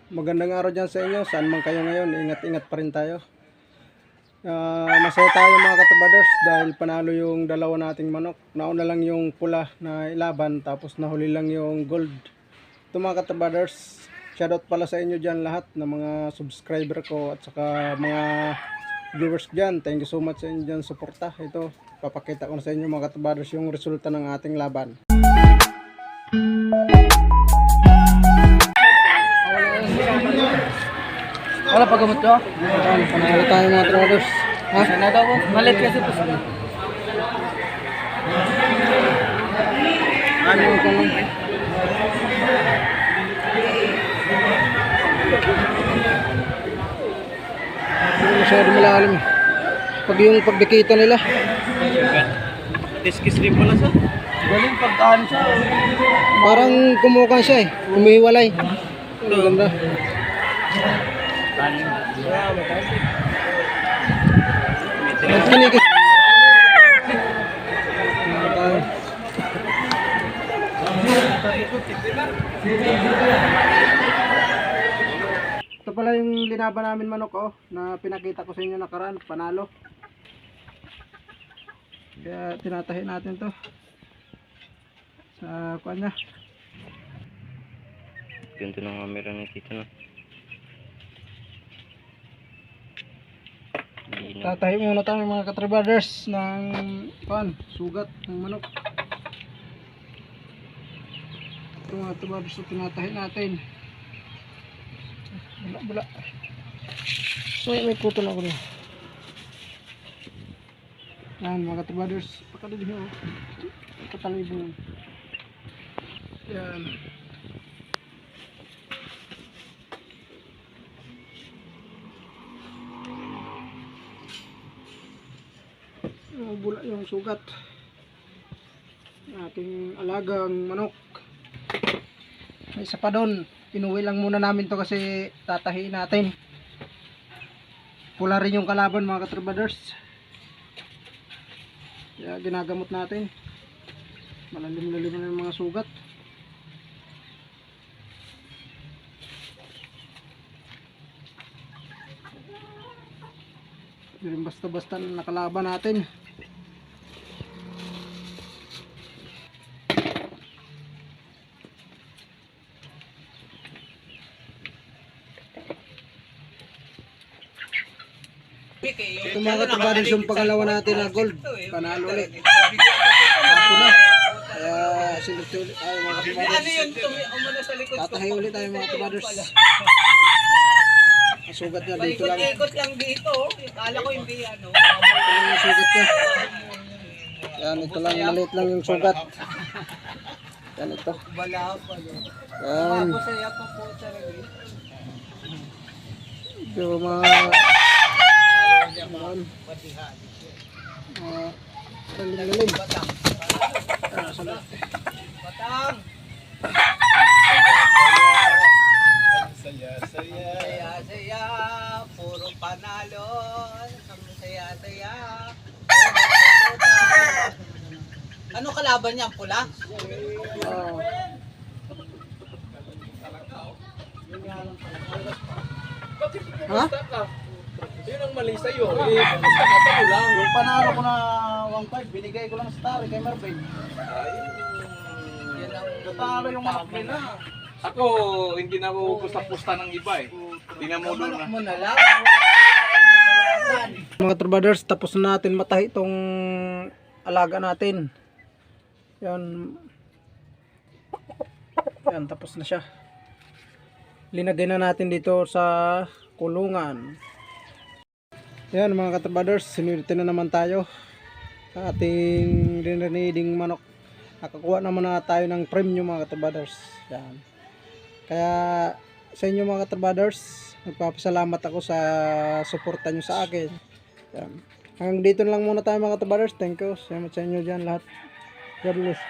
Magandang araw dyan sa inyo. Saan man kayo ngayon, ingat-ingat pa rin tayo. Masaya tayo mga katabaders dahil panalo yung dalawa nating manok. Nauna lang yung pula na ilaban, tapos nahuli lang yung gold. Ito mga katabaders, shoutout pala sa inyo dyan lahat ng mga subscriber ko at saka mga viewers dyan. Thank you so much sa inyo dyan suporta. Ito, papakita ko na sa inyo mga katabaders yung resulta ng ating laban. Wala pa gamot ko? Panalo tayo mga traders. Ha? Sana daw, malit kasi po. Ano ka lang? Hindi masyado malalim. Pag yung pagdikita nila. Diskis rin pala sa. Galing pagkaan siya. Parang kumukan siya eh. Kumihiwalay. Ang ganda. Kinikis. Ito pala yung linaban namin manok na pinakita ko sa inyo nakaraan, panalo. Kaya tinatahi natin to sa kuan niya. Ganito ng camera ni Tito na. Tatahi muna tayo mga katrabaders ng kuan, sugat ng manok. Ito mga katrabaders, tinatahi natin. Bula. May puto na ako rin. Yan mga katrabaders, pakadali nyo. Katalibong. Yan. Bula yung sugat ating alagang manok. May isa pa doon, inuwi lang muna namin to kasi tatahiin natin. Pula rin yung kalaban mga katrabaders, kaya ginagamot natin. Malalim-lalim na yung mga sugat. Hindi rin basta-basta nakalaban natin. Ito mga katrabaders yung pangalawa natin na gold. Panalo ulit. Ako na. Kaya sinulit tayo mga katrabaders. Tatahi ulit tayo mga katrabaders. Ang sugat niya dito lang. Ikot lang dito. Akala ko hindi ano. Ito lang yung sugat niya. Yan, ito lang. Maliit lang yung sugat. Yan ito. Bala pa. Yan. Ako saya pa po talaga. Ito mga... Yan. Lalim-lalim. Batang. Salat. Batang. Saya, puro panalo. Saya. Ano kalaban niya? Pula? Ha? Yun ang mali sa'yo. Basta ka pa lang. Yung panalo ko na 1.5, binigay ko lang sa tari kay Marvin. Yan ang Natalo yung manok nila. Ako, hindi na ako pusta-pusta ng iba eh. Tinamulo na. mo na lang. Mga trabaders, tapos na natin matahi itong alaga natin. Yan. Yan, tapos na siya. Linagay na natin dito sa kulungan. Yan mga katrabaders, sinurte na naman tayo sa ating rinaniding manok. Nakakuha naman na tayo ng premium mga katrabaders. Yan. Kaya sa inyo mga katrabaders, nagpapasalamat ako sa suporta nyo sa akin. Yan. Hanggang dito lang muna tayo mga katrabaders. Thank you. Salamat sa inyo dyan lahat. God bless.